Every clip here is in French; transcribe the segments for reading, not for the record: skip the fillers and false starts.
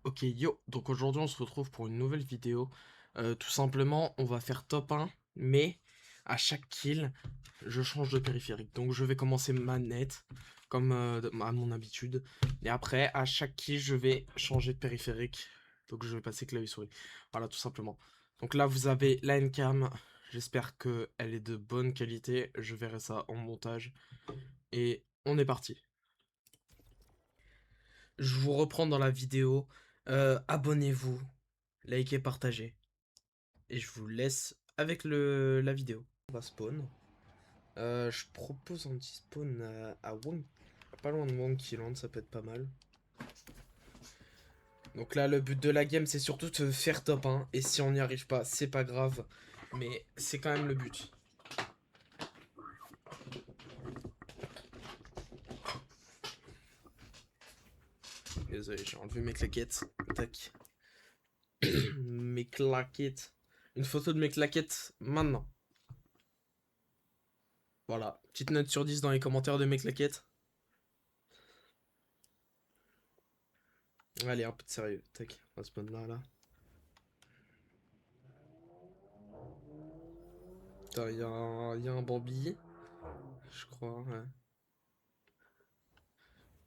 Ok, yo, donc aujourd'hui on se retrouve pour une nouvelle vidéo. Tout simplement, on va faire top 1, mais à chaque kill, je change de périphérique. Donc je vais commencer manette, comme à mon habitude. Et après, à chaque kill, je vais changer de périphérique. Donc je vais passer clavier souris. Voilà, tout simplement. Donc là, vous avez la Ncam. J'espère qu'elle est de bonne qualité. Je verrai ça en montage. Et on est parti. Je vous reprends dans la vidéo. Abonnez-vous, likez, partagez. Et je vous laisse avec la vidéo. On va spawn. Je propose un petit spawn à pas loin de Wonky Land, ça peut être pas mal. Donc là, le but de la game, c'est surtout de faire top 1. Et si on n'y arrive pas, c'est pas grave. Mais c'est quand même le but. Désolé, j'ai enlevé mes claquettes. Tac. Mes claquettes. Une photo de mes claquettes maintenant. Voilà. Petite note sur 10 dans les commentaires de mes claquettes. Allez, un peu de sérieux. Tac. On va spawn là, là. Putain, y a un Bambi. Je crois, ouais.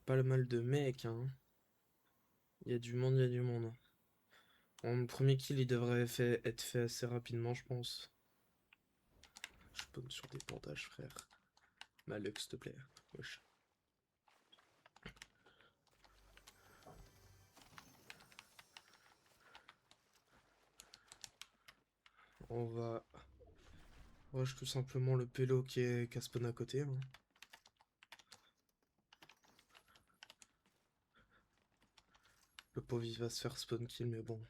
Pas le mal de mecs, hein. Il y a du monde, il y a du monde. Mon premier kill, il devrait être fait assez rapidement, je pense. Je spawn sur des bandages, frère. Malux, s'il te plaît. Wesh. On va rush tout simplement le pélo qui a spawn à côté, hein. Le pauvre, il va se faire spawn kill, mais bon.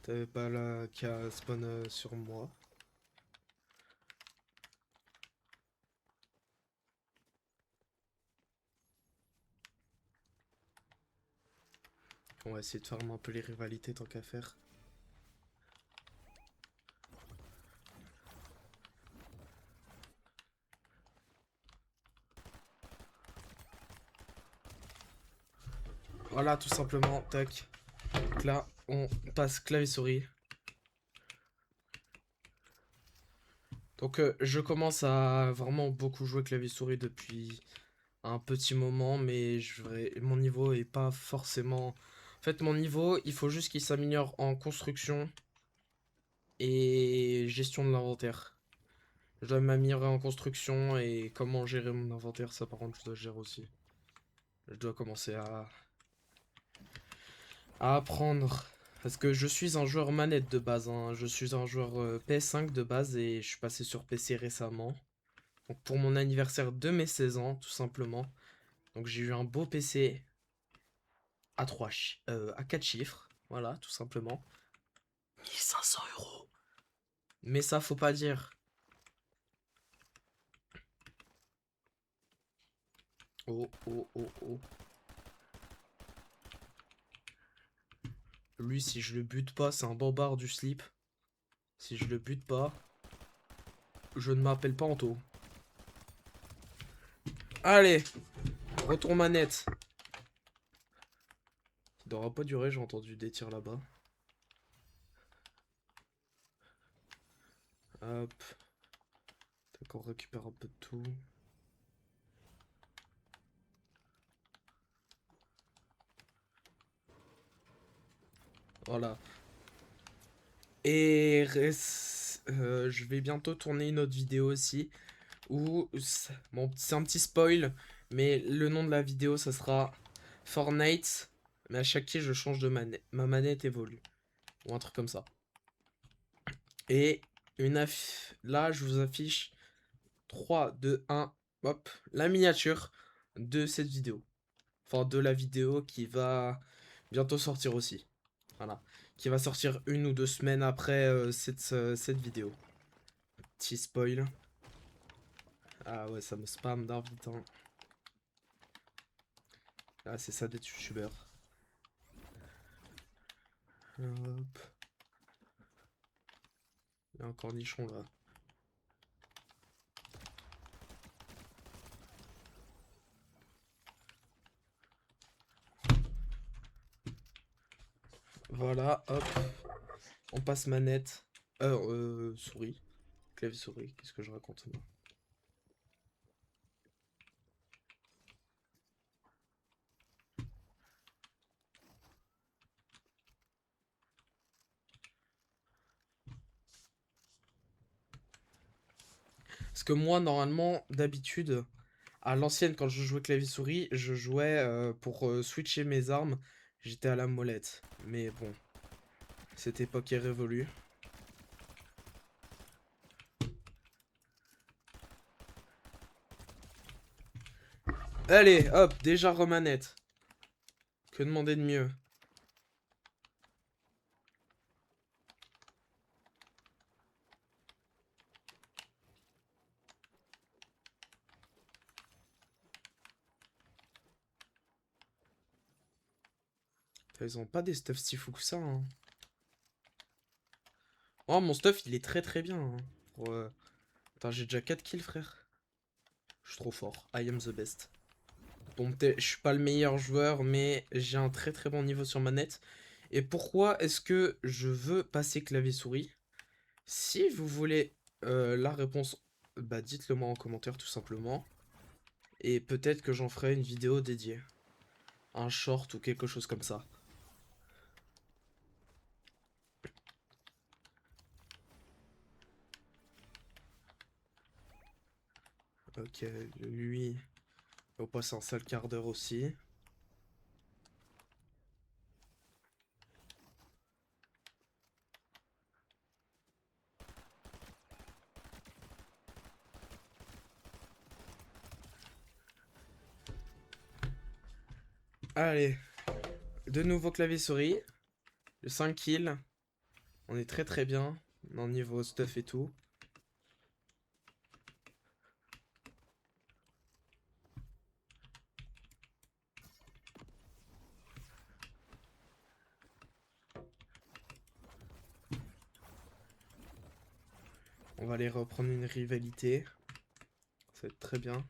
T'avais pas là qui a spawn sur moi. On va essayer de farmer un peu les rivalités tant qu'à faire. Voilà, tout simplement, tac. Donc là, on passe clavier souris. Donc je commence à vraiment beaucoup jouer clavier souris depuis un petit moment, mais mon niveau est pas forcément... En fait, mon niveau, il faut juste qu'il s'améliore en construction et gestion de l'inventaire. Je dois m'améliorer en construction et comment gérer mon inventaire, ça par contre je dois gérer aussi. Je dois commencer à apprendre. Parce que je suis un joueur manette de base, hein. Je suis un joueur PS5 de base et je suis passé sur PC récemment. Donc pour mon anniversaire de mes 16 ans, tout simplement. Donc j'ai eu un beau PC à 4 chiffres. Voilà, tout simplement. 1 500 €. Mais ça, faut pas dire. Oh, oh, oh, oh. Lui, si je le bute pas, c'est un bambard du slip. Si je le bute pas, je ne m'appelle pas Anto. Allez, retour manette. Ça n'aura pas duré, j'ai entendu des tirs là-bas. Hop. D'accord, on récupère un peu de tout. Voilà. Et je vais bientôt tourner une autre vidéo aussi. Bon, c'est un petit spoil. Mais le nom de la vidéo, ça sera Fortnite. Mais à chaque kill, je change de manette. Ma manette évolue. Ou un truc comme ça. Et là, je vous affiche 3, 2, 1. Hop. La miniature de cette vidéo. Enfin, de la vidéo qui va bientôt sortir aussi. Voilà. Qui va sortir 1 ou 2 semaines après cette vidéo. Petit spoil. Ah ouais, ça me spam d'invite, hein. Ah, c'est ça d'être youtubeur. Hop. Il y a un cornichon là. Voilà, hop. On passe manette. Souris. Clavier souris, qu'est-ce que je raconte moi? Parce que moi, normalement, d'habitude, à l'ancienne, quand je jouais clavier souris, je jouais pour switcher mes armes, j'étais à la molette. Mais bon, cette époque est révolue. Allez, hop, déjà remanette. Que demander de mieux? Putain, ils ont pas des stuffs si fous que ça, hein. Oh, mon stuff, il est très très bien, hein. Attends, j'ai déjà 4 kills, frère. Je suis trop fort. I am the best. Bon, peut-être, je suis pas le meilleur joueur, mais j'ai un très très bon niveau sur manette. Et pourquoi est-ce que je veux passer clavier-souris? Si vous voulez la réponse, bah dites-le moi en commentaire tout simplement. Et peut-être que j'en ferai une vidéo dédiée. Un short ou quelque chose comme ça. Ok, lui, il va passer un sale quart d'heure aussi. Allez, de nouveau clavier-souris. Le 5 kills. On est très très bien. En niveau stuff et tout. On va aller reprendre une rivalité. Ça va être très bien.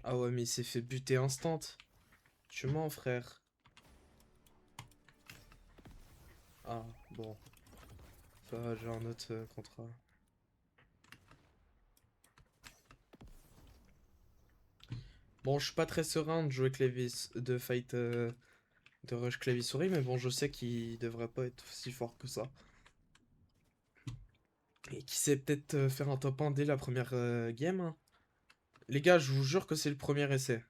Ah ouais, mais il s'est fait buter instant. Tu mens, frère. Ah, bon. Ça va, j'ai un autre contrat. Bon, je suis pas très serein de jouer clavier... de fight... de rush clavier-souris, mais bon, je sais qu'il devrait pas être si fort que ça. Et qui sait peut-être faire un top 1 dès la première game, hein. Les gars, je vous jure que c'est le premier essai.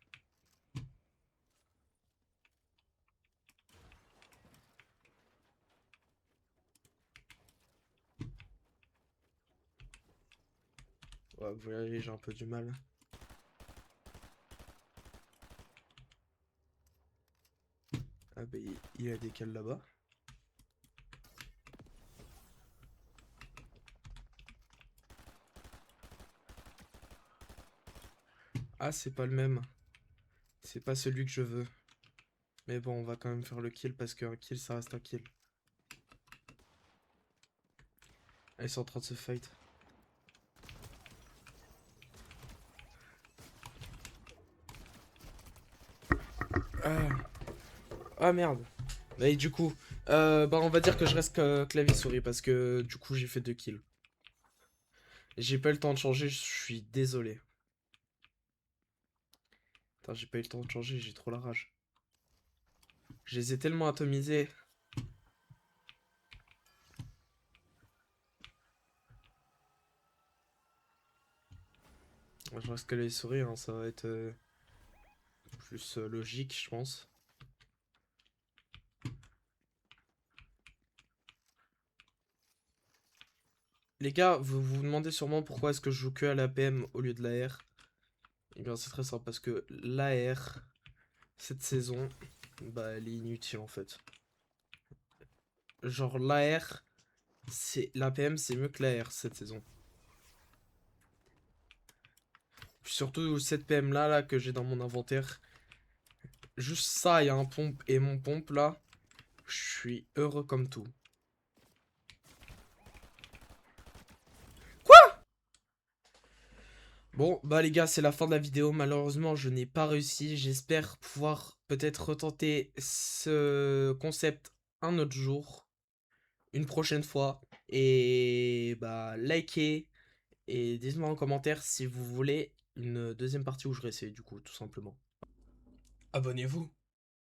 Ouais, vous voyez, j'ai un peu du mal. Ah bah, il a des cales là-bas. Ah, c'est pas le même. C'est pas celui que je veux. Mais bon, on va quand même faire le kill parce qu'un kill, ça reste un kill. Ah, ils sont en train de se fight. Ah, ah merde. Et du coup, bah on va dire que je reste clavier-souris parce que du coup j'ai fait 2 kills. J'ai pas eu le temps de changer, je suis désolé. Putain, j'ai pas eu le temps de changer, j'ai trop la rage. Je les ai tellement atomisés. Je reste clavier-souris, hein, ça va être plus logique, je pense. Les gars, vous vous demandez sûrement pourquoi est-ce que je joue que à l'APM au lieu de l'AR. Eh bien, c'est très simple parce que l'AR, cette saison, bah elle est inutile en fait. Genre l'AR, c'est l'APM c'est mieux que l'AR cette saison. Surtout cette PM là que j'ai dans mon inventaire. Juste ça, il y a un pompe et mon pompe là. Je suis heureux comme tout. Bon, bah les gars, c'est la fin de la vidéo. Malheureusement, je n'ai pas réussi. J'espère pouvoir peut-être retenter ce concept un autre jour, une prochaine fois. Et bah, likez et dites-moi en commentaire si vous voulez une deuxième partie où je réessaye du coup, tout simplement. Abonnez-vous.